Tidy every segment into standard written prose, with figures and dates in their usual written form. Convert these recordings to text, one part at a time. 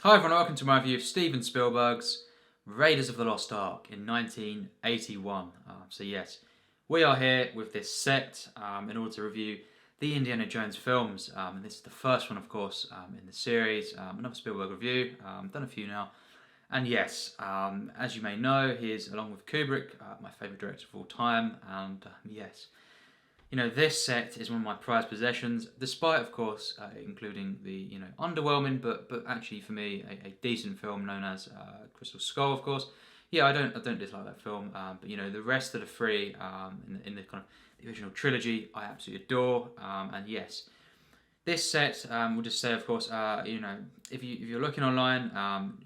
Hi everyone, welcome to my review of Steven Spielberg's Raiders of the Lost Ark in 1981. So yes, we are here with this set in order to review the Indiana Jones films. And this is the first one, of course, in the series. Another Spielberg review, done a few now. And yes, as you may know, he is, along with Kubrick, my favourite director of all time. And yes, this set is one of my prized possessions, despite, of course, including the, underwhelming, but actually for me, a decent film known as Crystal Skull, of course. Yeah, I don't dislike that film, but the rest of the three in the kind of the original trilogy, I absolutely adore. And yes, this set, we'll just say, of course, if you're looking online,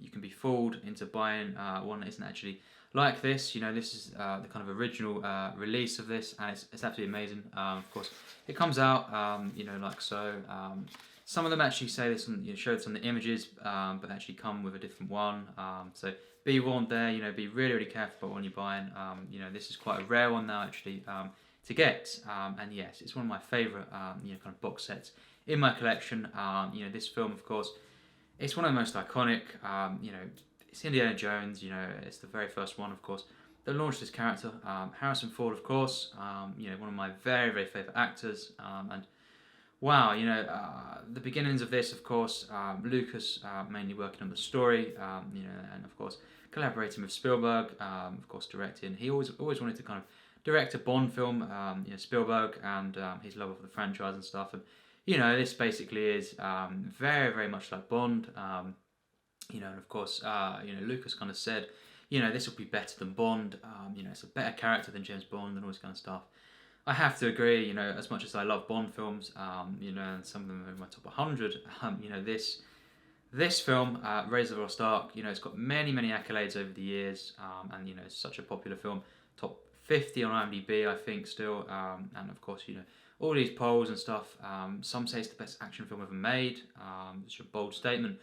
you can be fooled into buying one that isn't actually like this. This is the kind of original release of this, and it's absolutely amazing. Of course, it comes out, like so. Some of them actually say this and showed some of the images, but actually come with a different one. So be warned there. Be really careful about when you're buying. This is quite a rare one now, actually, to get. And yes, it's one of my favourite, kind of box sets in my collection. This film, of course, it's one of the most iconic. It's Indiana Jones. It's the very first one, of course, that launched this character. Harrison Ford, of course. One of my very favourite actors. And wow, the beginnings of this, of course, Lucas mainly working on the story. And of course collaborating with Spielberg. Of course, directing. He always wanted to kind of direct a Bond film. Spielberg and his love of the franchise and stuff. And this basically is very much like Bond. And of course, Lucas kind of said, this will be better than Bond. It's a better character than James Bond and all this kind of stuff. I have to agree. As much as I love Bond films, and some of them are in my top 100. This film, Raiders of the Lost Ark, it's got many accolades over the years, and it's such a popular film, top 50 on IMDb, I think, still, and of course, all these polls and stuff. Some say it's the best action film ever made. It's a bold statement.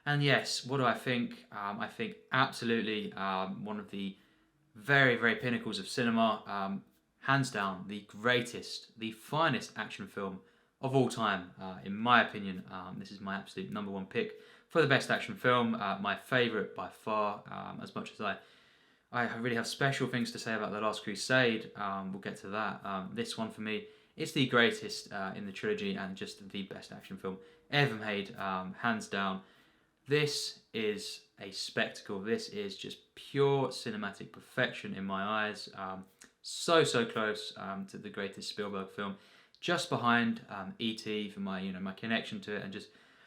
And yes, what do I think? I think absolutely one of the very pinnacles of cinema. Hands down, the greatest, the finest action film of all time, in my opinion. This is my absolute number one pick for the best action film. My favourite by far. As much as I really have special things to say about The Last Crusade. We'll get to that. This one for me, it's the greatest in the trilogy and just the best action film ever made, hands down. This is a spectacle. This is just pure cinematic perfection in my eyes. So close to the greatest Spielberg film, just behind E.T. for my my connection to it, and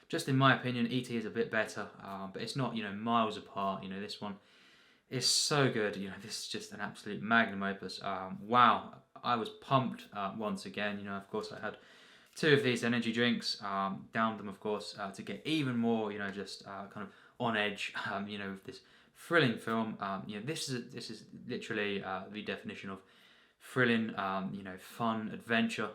just in my opinion, E.T. is a bit better, but it's not miles apart. This one is so good. This is just an absolute magnum opus. Wow, I was pumped once again. Of course, I had two of these energy drinks, downed them, of course, to get even more, just kind of on edge, with this thrilling film. This is literally the definition of thrilling, fun adventure.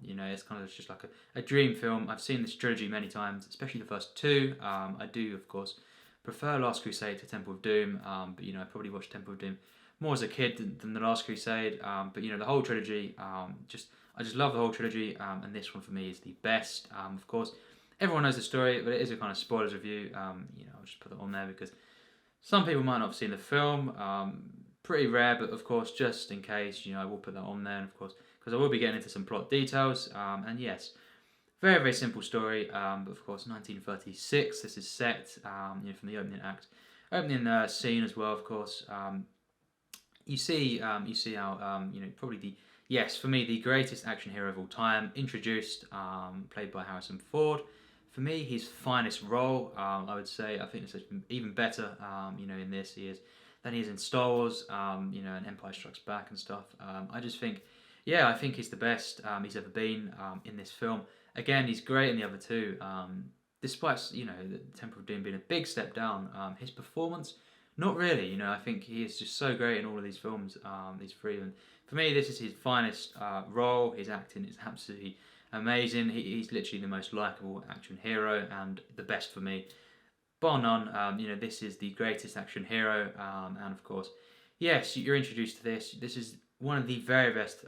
It's kind of just like a dream film. I've seen this trilogy many times, especially the first two. I do, of course, prefer Last Crusade to Temple of Doom, but I probably watched Temple of Doom more as a kid than The Last Crusade. But the whole trilogy, I just love the whole trilogy, and this one for me is the best. Of course, everyone knows the story, but it is a kind of spoilers review. I'll just put it on there because some people might not have seen the film. Pretty rare, but of course, just in case, I will put that on there, and of course, because I will be getting into some plot details. And yes, very simple story. But of course, 1936. This is set, from the opening act, opening scene as well. Of course, you see how probably for me, the greatest action hero of all time, introduced, played by Harrison Ford. For me, his finest role, I would say. I think it's even better, in this than he is in Star Wars, and Empire Strikes Back and stuff. I just think, I think he's the best he's ever been in this film. Again, he's great in the other two. Despite, the Temple of Doom being a big step down, his performance, not really. I think he is just so great in all of these films, these three. And for me, this is his finest role. His acting is absolutely amazing. He's literally the most likable action hero and the best for me. Bar none, this is the greatest action hero. And of course, yes, you're introduced to this. This is one of the very best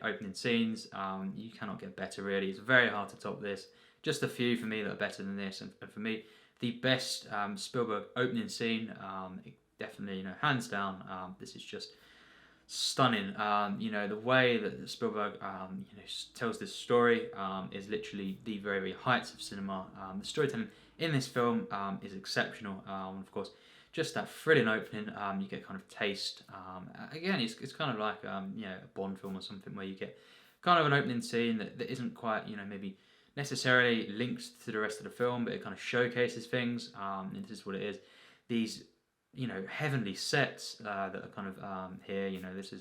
opening scenes. You cannot get better, really. It's very hard to top this. Just a few for me that are better than this. And for me, the best Spielberg opening scene. Definitely, hands down. This is just stunning. The way that Spielberg, tells this story is literally the very, very heights of cinema. The storytelling in this film is exceptional. Of course, just that thrilling opening, you get kind of taste. Again, it's kind of like a Bond film or something where you get kind of an opening scene that isn't quite maybe necessarily linked to the rest of the film, but it kind of showcases things. And this is what it is. These heavenly sets that are kind of here. This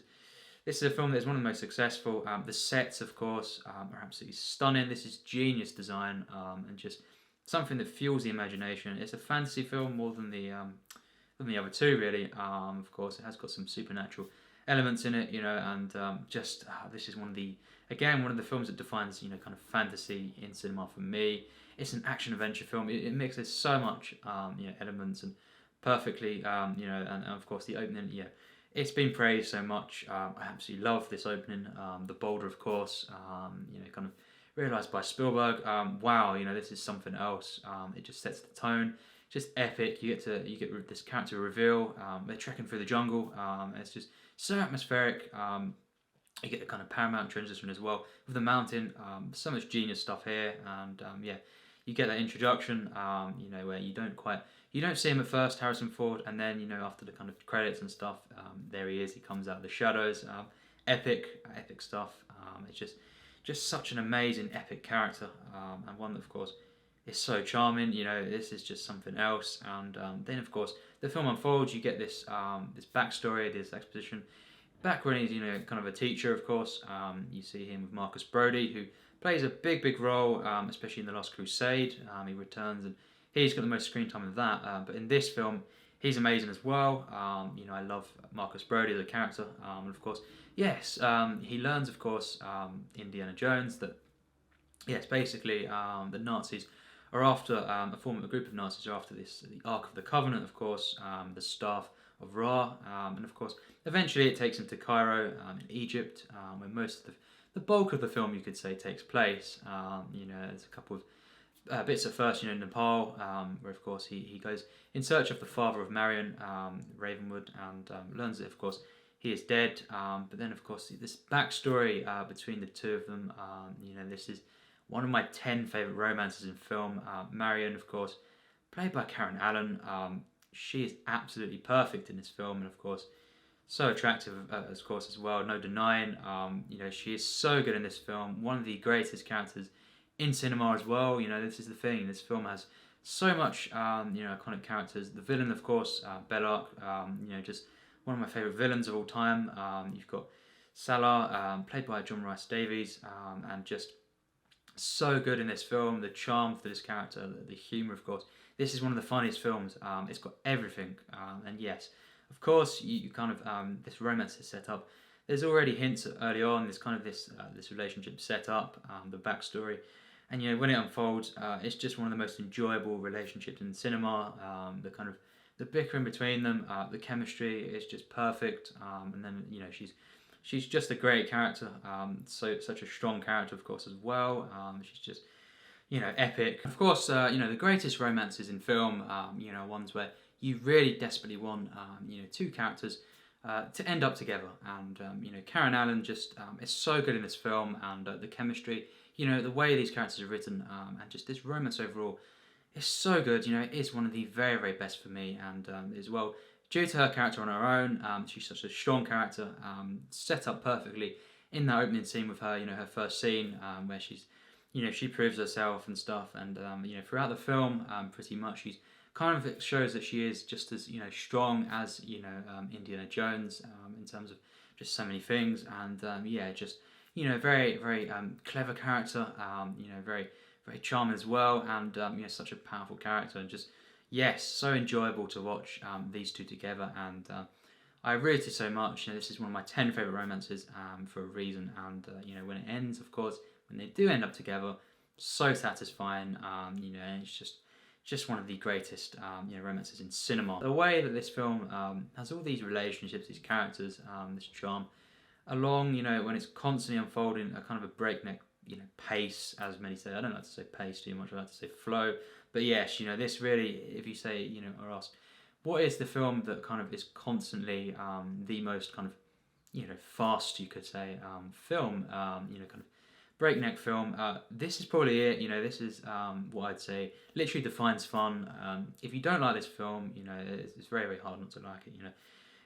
is a film that is one of the most successful. The sets, of course, are absolutely stunning. This is genius design and just something that fuels the imagination. It's a fantasy film more than the other two, really. Of course, it has got some supernatural elements in it, and this is one of the films that defines kind of fantasy in cinema for me. It's an action adventure film. It mixes so much elements and perfectly, and of course the opening, it's been praised so much. I absolutely love this opening. The boulder, of course, kind of realised by Spielberg. Wow, this is something else. It just sets the tone. Just epic. You get this character reveal. They're trekking through the jungle. It's just so atmospheric. You get the kind of Paramount transition as well with the mountain. So much genius stuff here, and you get that introduction. Where you don't see him at first, Harrison Ford, and then after the kind of credits and stuff, there he is. He comes out of the shadows. Epic stuff. It's just such an amazing, epic character, and one that, of course, is so charming. This is just something else. And then, of course, the film unfolds. You get this backstory, this exposition. Back when he's kind of a teacher, of course, you see him with Marcus Brody, who plays a big role, especially in The Last Crusade. He returns and he's got the most screen time of that. But in this film, he's amazing as well. I love Marcus Brody as a character, and of course, yes, he learns, of course, Indiana Jones, that yes, basically the Nazis are after a group of Nazis are after the Ark of the Covenant, of course, the Staff of Ra, and of course, eventually it takes him to Cairo in Egypt, where most of the bulk of the film, you could say, takes place. There's a couple of bits at first, Nepal, where of course he goes in search of the father of Marion, Ravenwood, and learns that, of course, he is dead. But then, of course, this backstory between the two of them, this is one of my 10 favourite romances in film. Marion, of course, played by Karen Allen. She is absolutely perfect in this film, and of course, so attractive, of course, as well. No denying. She is so good in this film. One of the greatest characters in cinema as well. This is the thing. This film has so much, iconic characters. The villain, of course, Belloc. Just one of my favourite villains of all time. You've got Salah, played by John Rhys-Davies, and just so good in this film. The charm for this character, the humour, of course. This is one of the funniest films. It's got everything, and yes, of course, you kind of this romance is set up. There's already hints early on. There's kind of this relationship set up, the backstory, and when it unfolds, it's just one of the most enjoyable relationships in cinema. The bickering between them, the chemistry is just perfect, and then she's just a great character. Such a strong character, of course, as well. She's just epic. Of course, the greatest romances in film, ones where you really desperately want, two characters to end up together. And, Karen Allen just is so good in this film, and the chemistry, the way these characters are written, and just this romance overall is so good. It is one of the very, very best for me, and as well, due to her character on her own, she's such a strong character, set up perfectly in that opening scene with her, her first scene, where she's, she proves herself and stuff, and throughout the film, pretty much she's kind of shows that she is just as strong as Indiana Jones in terms of just so many things, and just very very clever character, very very charming as well, and such a powerful character, and just yes, so enjoyable to watch these two together, and I rate it so much. This is one of my 10 favourite romances for a reason, and when it ends, of course, when they do end up together, so satisfying. It's just one of the greatest romances in cinema. The way that this film has all these relationships, these characters, this charm, along when it's constantly unfolding a kind of a breakneck pace, as many say. I don't like to say pace too much. I like to say flow. But yes, this really, if you say, or ask, what is the film that kind of is constantly the most kind of, fast, you could say, film, kind of breakneck film. This is probably it. This is what I'd say literally defines fun. If you don't like this film, it's very, very hard not to like it.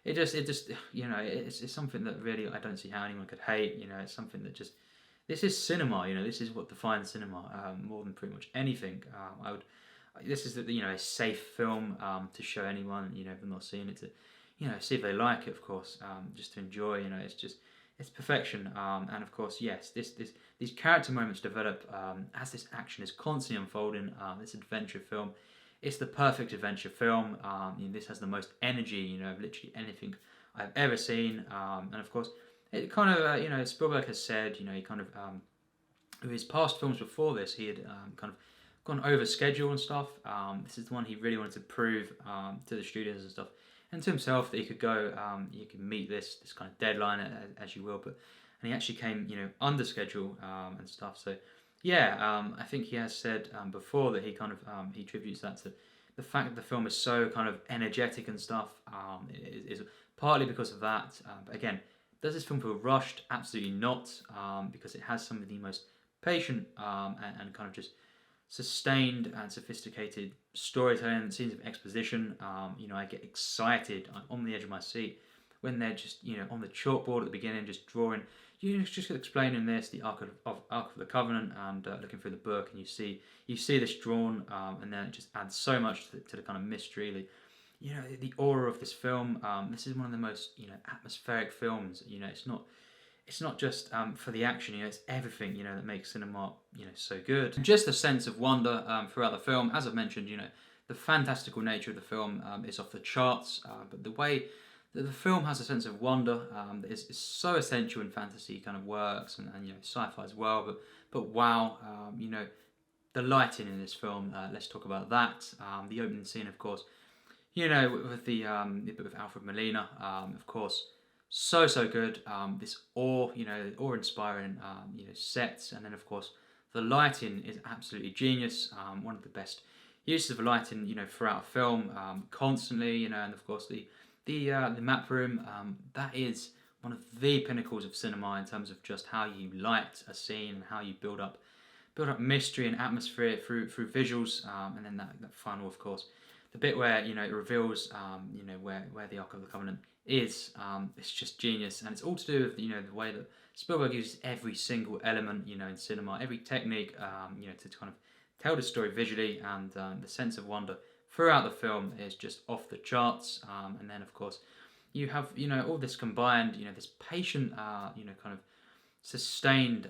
It just, it's something that really I don't see how anyone could hate. It's something that just, this is cinema. This is what defines cinema more than pretty much anything. This is a safe film to show anyone. If they're not seeing it, to see if they like it. Of course, just to enjoy. It's perfection. And of course, yes, these character moments develop as this action is constantly unfolding. This adventure film. It's the perfect adventure film. This has the most energy, of literally anything I've ever seen. And of course, it kind of, Spielberg has said, he kind of, with his past films before this, he had kind of gone over schedule and stuff. This is the one he really wanted to prove to the studios and stuff, and to himself, that he could go, you can meet this kind of deadline as you will. And he actually came, under schedule and stuff. So. Yeah, I think he has said before that he kind of he attributes that to the fact that the film is so kind of energetic and stuff. Is partly because of that. But again, does this film feel rushed? Absolutely not, because it has some of the most patient and kind of just sustained and sophisticated storytelling, scenes of exposition. I get excited. I'm on the edge of my seat when they're just on the chalkboard at the beginning, just drawing. Just explaining this, the Ark of the Covenant, and looking through the book, and you see this drawn, and then it just adds so much to the kind of mystery, the aura of this film. This is one of the most atmospheric films. It's not just for the action. It's everything that makes cinema so good. And just a sense of wonder throughout the film. As I've mentioned, the fantastical nature of the film is off the charts, but the way the film has a sense of wonder that is so essential in fantasy kind of works and sci-fi as well. But wow, the lighting in this film. Let's talk about that. The opening scene, of course, with the bit with Alfred Molina, of course, so good. This awe-inspiring sets, and then of course the lighting is absolutely genius. One of the best uses of lighting throughout a film, constantly. And of course the map room, that is one of the pinnacles of cinema in terms of just how you light a scene and how you build up mystery and atmosphere through visuals, and then that final, of course, the bit where it reveals where the Ark of the Covenant is. It's just genius, and it's all to do with the way that Spielberg uses every single element in cinema, every technique to kind of tell the story visually, and the sense of wonder throughout the film is just off the charts. And then of course you have all this combined, this patient kind of sustained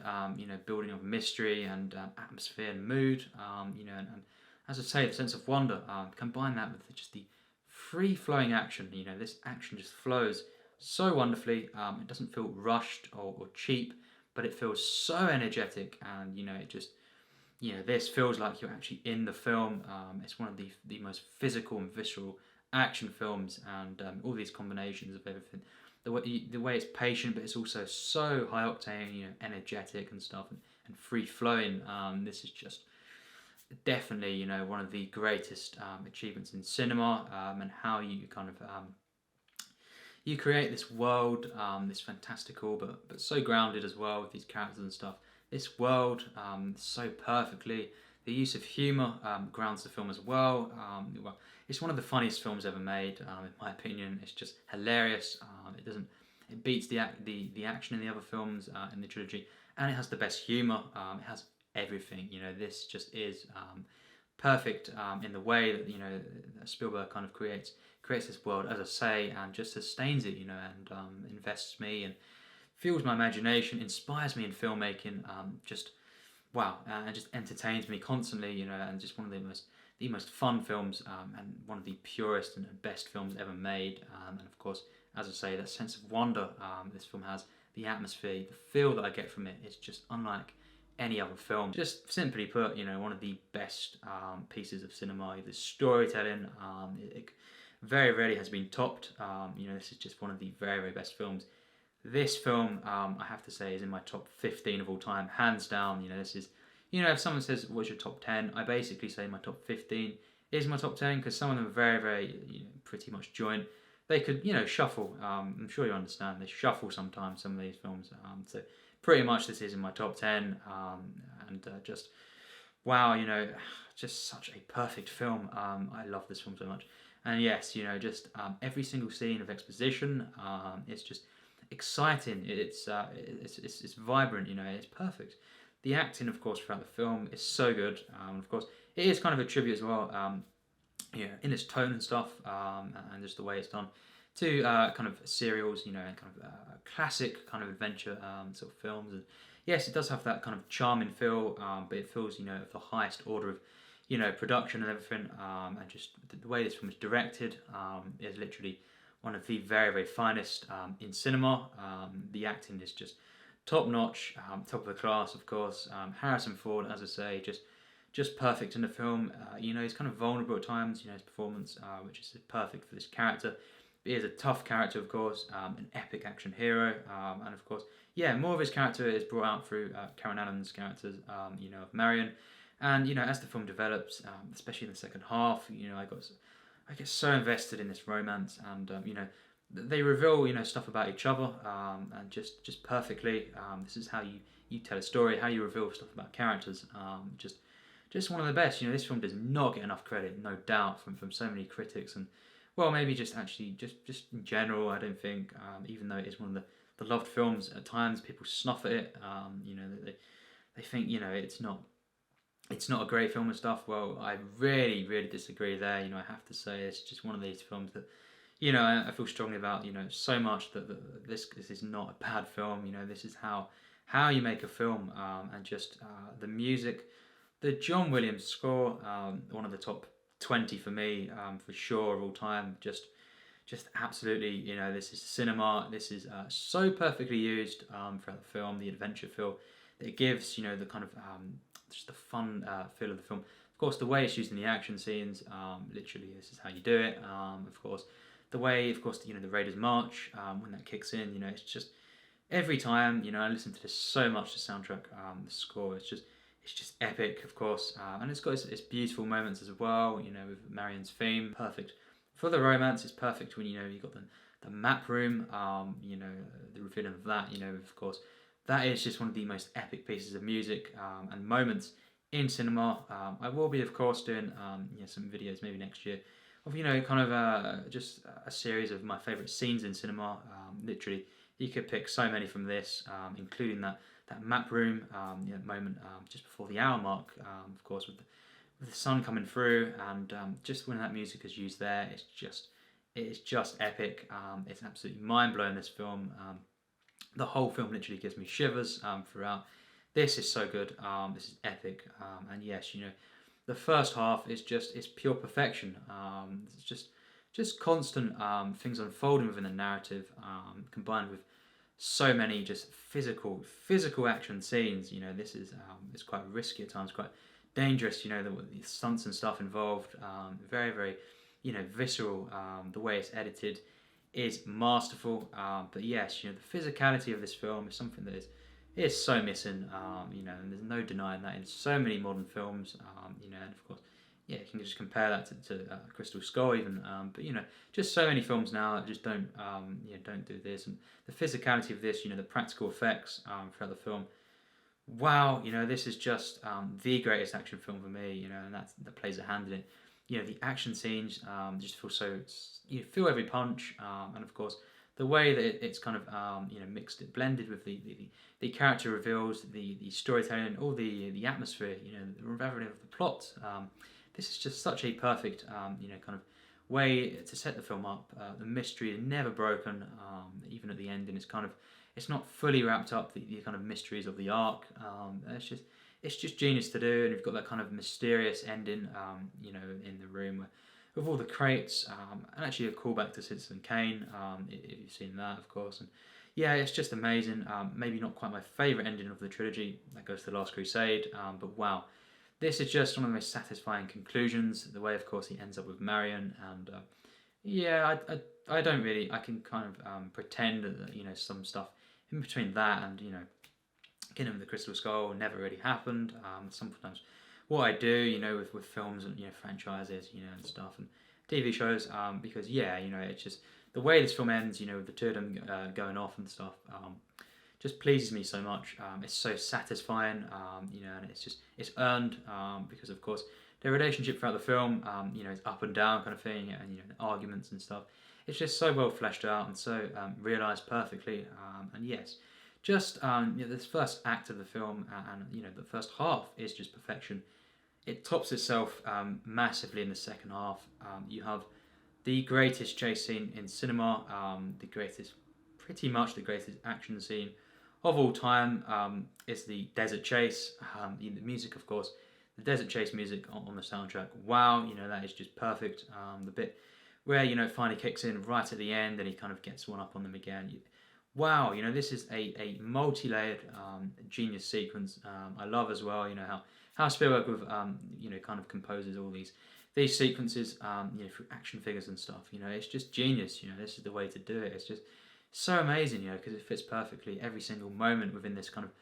building of mystery and atmosphere and mood, and as I say, the sense of wonder. Combine that with just the free flowing action. This action just flows so wonderfully. It doesn't feel rushed or cheap, but it feels so energetic, and it just this feels like you're actually in the film. It's one of the most physical and visceral action films, and all these combinations of everything. The way it's patient, but it's also so high octane, energetic and stuff, and free flowing. This is just definitely one of the greatest achievements in cinema, and how you kind of you create this world, this fantastical but so grounded as well with these characters and stuff. This world so perfectly. The use of humour grounds the film as well. It's one of the funniest films ever made, in my opinion. It's just hilarious. It beats the action in the other films in the trilogy, and it has the best humour. It has everything. This just is perfect in the way that that Spielberg kind of creates this world, as I say, and just sustains it. And invests me and fuels my imagination, inspires me in filmmaking. Just wow, and just entertains me constantly. And just one of the most fun films, and one of the purest and best films ever made. And of course, as I say, that sense of wonder this film has, the atmosphere, the feel that I get from it is just unlike any other film. Just simply put, one of the best pieces of cinema. The storytelling, it very rarely has been topped. This is just one of the very, very best films This film, I have to say, is in my top 15 of all time, hands down. This is, if someone says, what's your top 10, I basically say my top 15 is my top 10, because some of them are very, very, pretty much joint. They could, shuffle. I'm sure you understand. They shuffle sometimes, some of these films. So pretty much this is in my top 10. And just, wow, just such a perfect film. I love this film so much. And yes, just every single scene of exposition, it's just exciting. It's vibrant. It's perfect. The acting, of course, throughout the film is so good. Of course, it is kind of a tribute as well. In its tone and stuff, and just the way it's done to kind of serials, and kind of classic kind of adventure sort of films. And yes, it does have that kind of charming feel, but it feels, of the highest order of, production and everything. And just the way this film is directed is literally one of the very, very finest in cinema. The acting is just top notch, top of the class, of course. Harrison Ford, as I say, just perfect in the film. He's kind of vulnerable at times, his performance, which is perfect for this character. He is a tough character, of course, an epic action hero, and of course, more of his character is brought out through Karen Allen's characters, of Marion. And, as the film develops, especially in the second half, I get so invested in this romance, and, they reveal, stuff about each other, and just perfectly. This is how you tell a story, how you reveal stuff about characters, just one of the best. This film does not get enough credit, no doubt, from so many critics, and well, maybe just in general. I don't think, even though it is one of the loved films, at times people snuff at it. They think it's not a great film and stuff. Well, I really, really disagree there. I have to say it's just one of these films that, I feel strongly about, so much that this is not a bad film. This is how you make a film, and just the music. The John Williams score, one of the top 20 for me, for sure, of all time. Just absolutely, this is cinema. This is so perfectly used throughout the film. The adventure feel that it gives, the kind of just the fun feel of the film. Of course, the way it's used in the action scenes, literally, this is how you do it. Of course, the way, of course, the Raiders March, when that kicks in, it's just every time, I listen to this so much. The soundtrack, the score, it's just epic, of course, and it's got its beautiful moments as well. With Marion's theme, perfect for the romance. It's perfect when you've got the map room. The revealing of that. Of course, that is just one of the most epic pieces of music and moments in cinema. I will be, of course, doing some videos maybe next year of kind of just a series of my favourite scenes in cinema. Literally, you could pick so many from this, including that map room moment just before the hour mark, of course, with the sun coming through, and just when that music is used there, it's just epic. It's absolutely mind blowing. This film, the whole film literally gives me shivers throughout. This is so good. This is epic, and yes, the first half is it's pure perfection. It's just constant things unfolding within the narrative, combined with so many just physical action scenes. This is it's quite risky at times, quite dangerous. The stunts and stuff involved, very, very, visceral. The way it's edited is masterful. But yes, the physicality of this film is something that is so missing. And there's no denying that in so many modern films. And of course, you can just compare that to Crystal Skull even. But just so many films now that just don't do this. And the physicality of this, the practical effects throughout the film. Wow, this is just the greatest action film for me. And that plays a hand in it. The action scenes just feel so. You feel every punch, and of course the way that it's kind of blended with the character reveals, the storytelling, all the atmosphere, the unraveling of the plot. This is just such a perfect, kind of way to set the film up. The mystery is never broken, even at the ending. It's not fully wrapped up. The kind of mysteries of the arc. It's just genius to do, and you've got that kind of mysterious ending, in the room with all the crates, and actually a callback to Citizen Kane. If you've seen that, of course, and yeah, it's just amazing. Maybe not quite my favourite ending of the trilogy. That goes to The Last Crusade, but wow. This is just one of the most satisfying conclusions. The way, of course, he ends up with Marion, and I can kind of pretend that, you know, some stuff in between that and, you know, Kingdom of the Crystal Skull never really happened. Sometimes what I do, you know, with films and, you know, franchises, you know, and stuff, and TV shows, because yeah, you know, it's just the way this film ends, you know, with the two of them going off and stuff, just pleases me so much. It's so satisfying, you know, and it's earned, because of course their relationship throughout the film, you know, is up and down kind of thing, and, you know, arguments and stuff. It's just so well fleshed out and so realised perfectly, and yes, just you know, this first act of the film, and you know, the first half is just perfection. It tops itself massively in the second half. You have the greatest chase scene in cinema, pretty much the greatest action scene of all time, is the desert chase. The music, of course, the desert chase music on the soundtrack. Wow, you know, that is just perfect. The bit where, you know, it finally kicks in right at the end and he kind of gets one up on them again. Wow, you know, this is a multi-layered genius sequence. I love as well, you know, how Spielberg with you know, kind of composes all these sequences, you know, through action figures and stuff. You know, it's just genius. You know, this is the way to do it. It's just so amazing, you know, because it fits perfectly every single moment within this kind of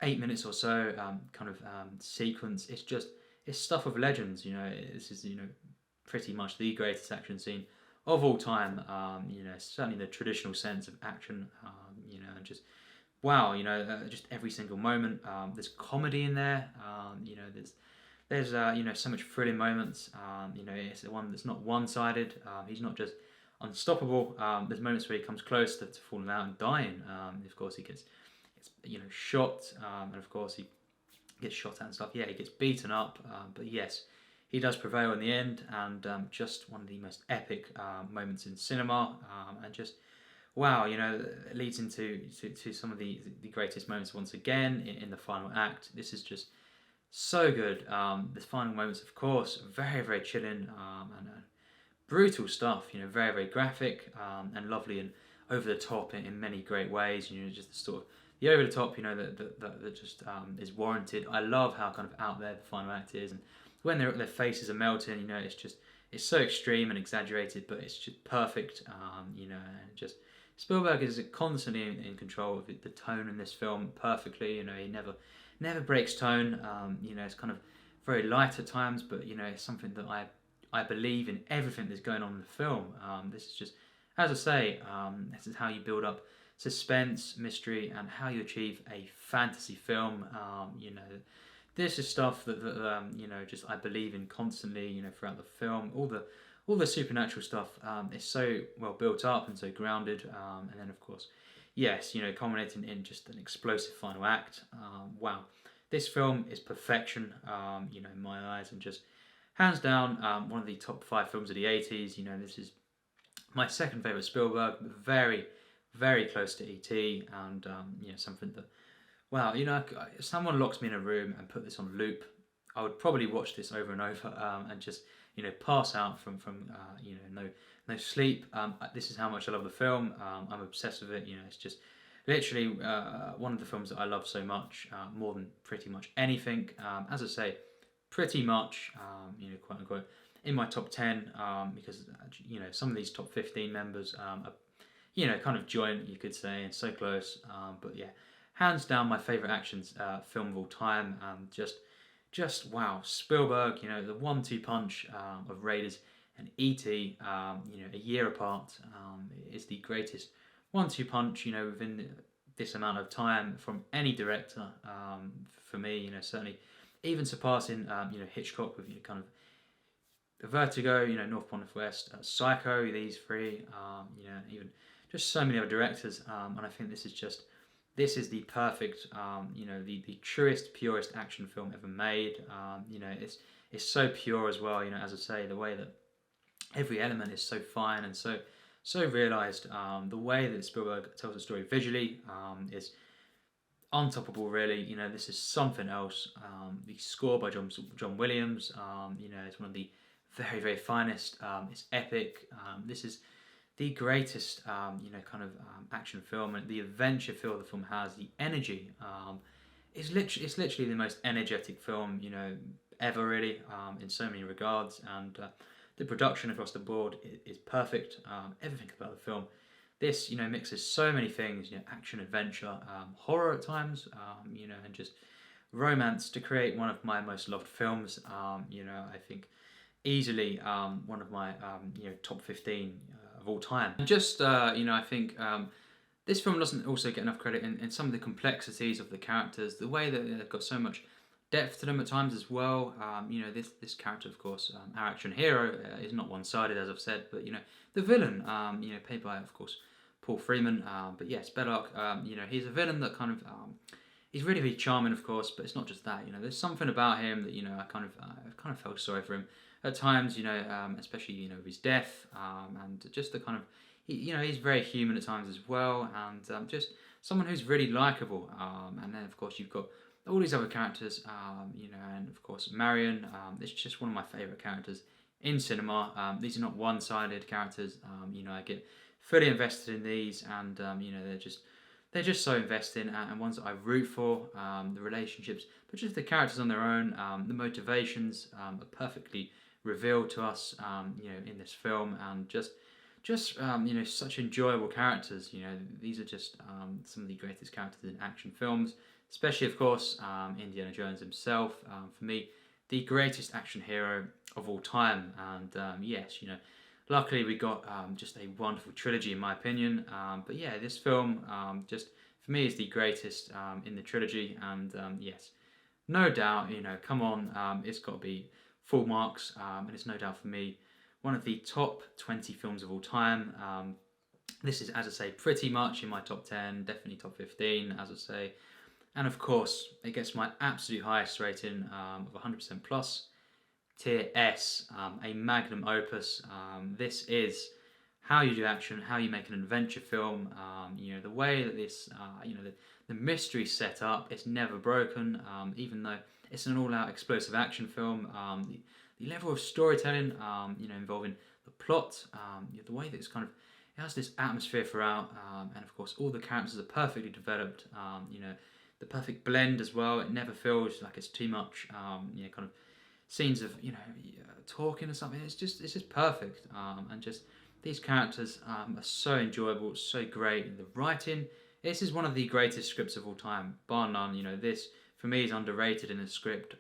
8 minutes or so kind of sequence. It's stuff of legends. You know, this is, you know, pretty much the greatest action scene of all time. You know, certainly the traditional sense of action. You know, and just wow, you know, just every single moment. There's comedy in there. You know, there's you know, so much thrilling moments. You know, it's the one that's not one-sided. He's not just unstoppable. There's moments where he comes close to falling out and dying. Of course, he gets you know, shot, and of course he gets shot at and stuff. Yeah, he gets beaten up, but yes, he does prevail in the end, and just one of the most epic moments in cinema, and just wow, you know, it leads into to some of the greatest moments once again in the final act. This is just so good. The final moments, of course, very, very chilling, and brutal stuff. You know, very, very graphic, and lovely and over the top in many great ways. You know, just the sort of the over the top, you know, that just is warranted. I love how kind of out there the final act is, and when their faces are melting, you know, it's so extreme and exaggerated, but it's just perfect. You know, and just Spielberg is constantly in control of the tone in this film perfectly. You know, he never breaks tone. You know, it's kind of very light at times, but you know, it's something that I believe in everything that's going on in the film. This is just, as I say, this is how you build up suspense, mystery, and how you achieve a fantasy film. You know, this is stuff that you know, just I believe in constantly. You know, throughout the film, all the supernatural stuff is so well built up and so grounded, and then of course, yes, you know, culminating in just an explosive final act. Wow, this film is perfection, you know, in my eyes, and just hands down one of the top 5 films of the 80s. You know, this is my second favourite Spielberg, very, very close to E.T., and you know, something that, wow, you know, if someone locks me in a room and put this on loop, I would probably watch this over and over, and just, you know, pass out from you know, no sleep. This is how much I love the film. I'm obsessed with it. You know, it's just literally one of the films that I love so much, more than pretty much anything. As I say, pretty much, you know, quote unquote, in my top 10, because you know, some of these top 15 members are, you know, kind of joint, you could say, and so close. But yeah, hands down my favourite action film of all time. Just wow, Spielberg, you know, the 1-2 punch of Raiders and E.T., you know, a year apart, is the greatest 1-2 punch, you know, within this amount of time from any director, for me, you know, certainly even surpassing, you know, Hitchcock with, you know, kind of Vertigo, you know, North by Northwest, Psycho, these three, you know, even just so many other directors, and I think this is the perfect, you know, the truest, purest action film ever made. You know, it's so pure as well. You know, as I say, the way that every element is so fine and so realised. The way that Spielberg tells the story visually is untoppable, really. You know, this is something else. The score by John Williams, you know, it's one of the very, very finest. It's epic. This is the greatest, you know, kind of action film, and the adventure feel the film has, the energy. It's literally the most energetic film, you know, ever, really, in so many regards. And The production across the board is perfect. Everything about the film. This, mixes so many things, action, adventure, horror at times, and just romance to create one of my most loved films. I think easily one of my top 15 of all time. And just I think this film doesn't also get enough credit in some of the complexities of the characters, the way that they've got so much depth to them at times as well. This character, of course, our action hero, is not one-sided, as I've said, but the villain, played by, of course, Paul Freeman. But yes, Belloc, he's a villain that kind of he's really, really charming, of course, but it's not just that. There's something about him that I kind of felt sorry for him at times. Especially with his death, and just the kind of he's very human at times as well, and just someone who's really likable. And then of course you've got all these other characters, and of course Marion. It's just one of my favourite characters in cinema. These are not one-sided characters. I get fully invested in these, and they're just so investing, and ones that I root for. The relationships, but just the characters on their own, the motivations are perfectly revealed to us, in this film, and just such enjoyable characters. These are just some of the greatest characters in action films, especially of course Indiana Jones himself. For me, the greatest action hero of all time, and yes, luckily we got just a wonderful trilogy in my opinion. But yeah, this film just for me is the greatest in the trilogy, and yes, no doubt, come on, it's got to be full marks, and it's no doubt for me one of the top 20 films of all time. This is, as I say, pretty much in my top 10, definitely top 15, as I say. And of course, it gets my absolute highest rating of 100% plus, tier S, a magnum opus. This is how you do action, how you make an adventure film. The way that this, the mystery set up, it's never broken, even though it's an all-out explosive action film. The level of storytelling, involving the plot, the way that it's kind of, it has this atmosphere throughout, and of course all the characters are perfectly developed. The perfect blend as well. It never feels like it's too much. Kind of scenes of talking or something. It's just perfect, and just these characters are so enjoyable, so great. The writing. This is one of the greatest scripts of all time, bar none. This for me is underrated in a script.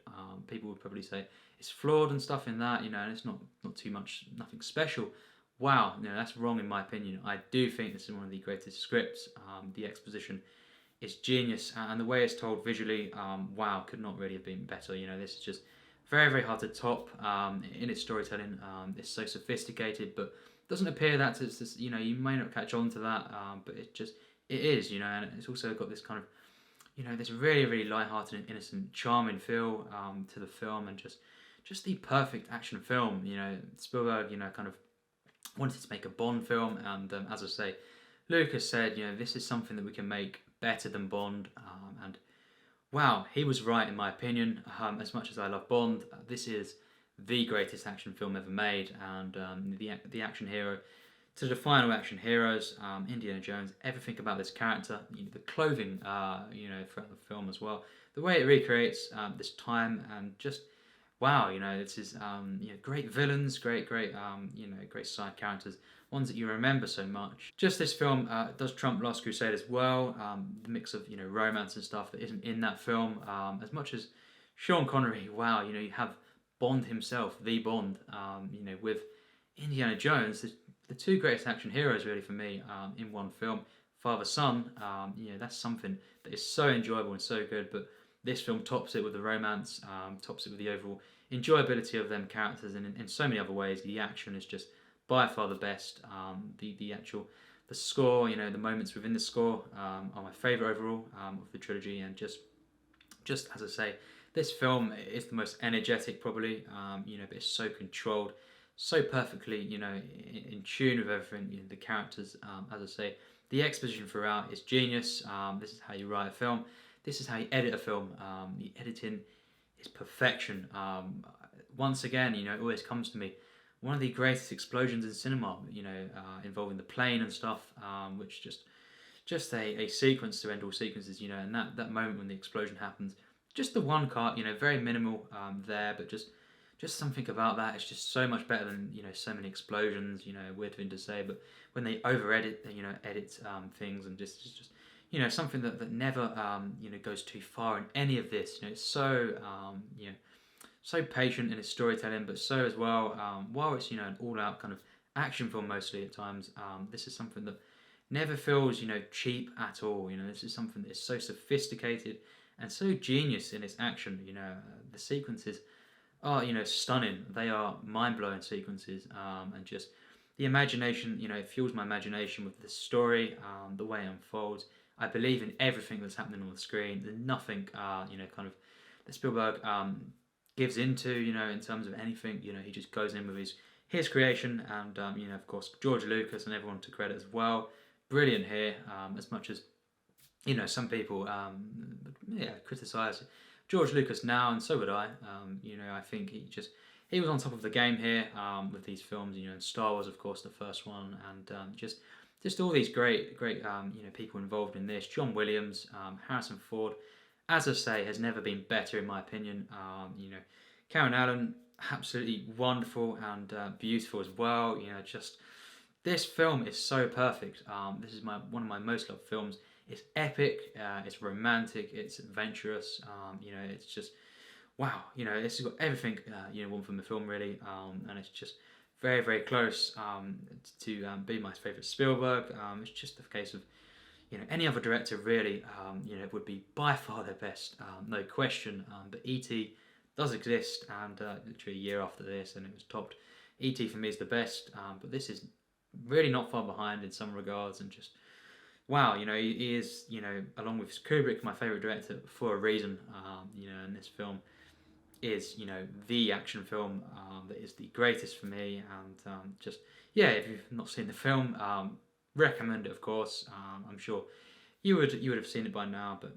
People would probably say it's flawed and stuff in that, and it's not too much, nothing special. Wow, that's wrong in my opinion. I do think this is one of the greatest scripts. The exposition is genius, and the way it's told visually, wow, could not really have been better. This is just very, very hard to top in its storytelling. It's so sophisticated, but doesn't appear that it's just, you may not catch on to that, but it is, and it's also got this kind of, this really, really light-hearted and innocent, charming feel to the film, and just the perfect action film. Spielberg, kind of wanted to make a Bond film, and as I say, Lucas said, this is something that we can make better than Bond, and wow, he was right in my opinion. As much as I love Bond, this is the greatest action film ever made, and the action hero to the final action heroes, Indiana Jones, everything about this character, the clothing, throughout the film as well, the way it recreates this time, and just wow, this is great villains, great side characters, ones that you remember so much. Just this film does trump Last Crusade as well. The mix of romance and stuff that isn't in that film. As much as Sean Connery, wow, you have Bond himself, the Bond, with Indiana Jones, the two greatest action heroes really for me in one film. Father son, that's something that is so enjoyable and so good. But this film tops it with the romance, tops it with the overall enjoyability of them characters, and in so many other ways. The action is just by far the best. The score, the moments within the score are my favourite overall of the trilogy, and just as I say, this film is the most energetic probably, but it's so controlled, so perfectly, in tune with everything. The characters, as I say, the exposition throughout is genius. This is how you write a film. This is how you edit a film. The editing is perfection. Once again, it always comes to me, one of the greatest explosions in cinema, involving the plane and stuff, which just a sequence to end all sequences, and that moment when the explosion happens, just the one cut, very minimal there, but just just something about that is just so much better than, you know, so many explosions. You know, weird thing to say, but when they over edit, you know, edit things, and just you know, something that never you know, goes too far in any of this. You know, it's so you know, so patient in its storytelling, but so as well, while it's, you know, an all-out kind of action film mostly at times, this is something that never feels, you know, cheap at all. You know, this is something that is so sophisticated and so genius in its action. You know, the sequences are, you know, stunning. They are mind-blowing sequences, and just the imagination. You know, it fuels my imagination with the story, the way it unfolds. I believe in everything that's happening on the screen. There's nothing, you know, kind of that Spielberg gives into, you know, in terms of anything. You know, he just goes in with his creation, and you know, of course, George Lucas and everyone to credit as well. Brilliant here, as much as, you know, some people yeah, criticize George Lucas now, and so would I. You know, I think he was on top of the game here, with these films. You know, Star Wars, of course, the first one, and just all these great you know, people involved in this. John Williams, Harrison Ford, as I say, has never been better in my opinion. You know, Karen Allen, absolutely wonderful and beautiful as well. You know, just this film is so perfect. This is one of my most loved films. It's epic, it's romantic, it's adventurous. You know, it's just wow. You know, it's got everything you know, one from the film really, and it's just very close to be my favourite Spielberg. It's just a case of, you know, any other director really, you know, would be by far their best, no question. But E.T. does exist, and literally a year after this, and it was topped. E.T. for me is the best, but this is really not far behind in some regards, and just wow, you know, he is, you know, along with Kubrick, my favourite director for a reason. You know, and this film is, you know, the action film that is the greatest for me, and just yeah, if you've not seen the film, recommend it, of course. I'm sure you would have seen it by now, but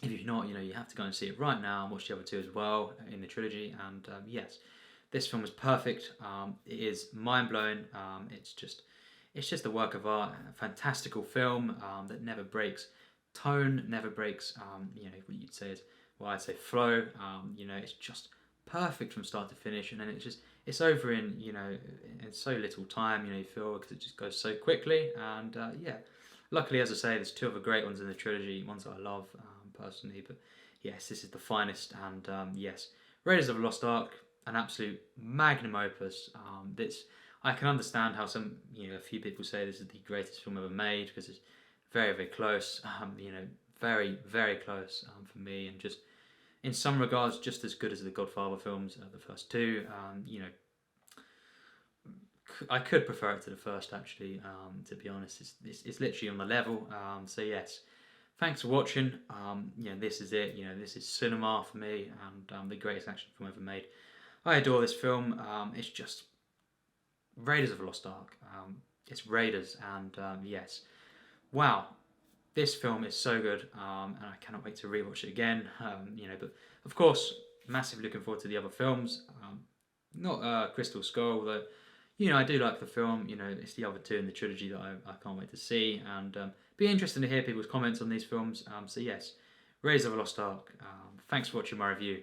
if you've not, you know, you have to go and see it right now and watch the other two as well in the trilogy. And yes, this film is perfect. It is mind blowing. It's just a work of art, a fantastical film that never breaks tone, never breaks, you know, what you'd say is, well, I'd say flow. You know, it's just perfect from start to finish, and then it's over in, you know, in so little time. You know, you feel, because it just goes so quickly, and yeah. Luckily, as I say, there's two other great ones in the trilogy, ones that I love personally. But yes, this is the finest, and yes, Raiders of the Lost Ark, an absolute magnum opus. This, I can understand how some, you know, a few people say this is the greatest film ever made, because it's very close. You know, very close for me, and just in some regards just as good as the Godfather films, the first two. You know, I could prefer it to the first actually. To be honest, it's literally on the level. So yes, thanks for watching. You know, this is it. You know, this is cinema for me, and the greatest action film ever made. I adore this film. It's just Raiders of the Lost Ark. It's Raiders, and yes, wow, this film is so good, and I cannot wait to rewatch it again. You know, but of course, massively looking forward to the other films. Not Crystal Skull, although, you know, I do like the film. You know, it's the other two in the trilogy that I can't wait to see, and be interested to hear people's comments on these films. So yes, Raiders of the Lost Ark. Thanks for watching my review.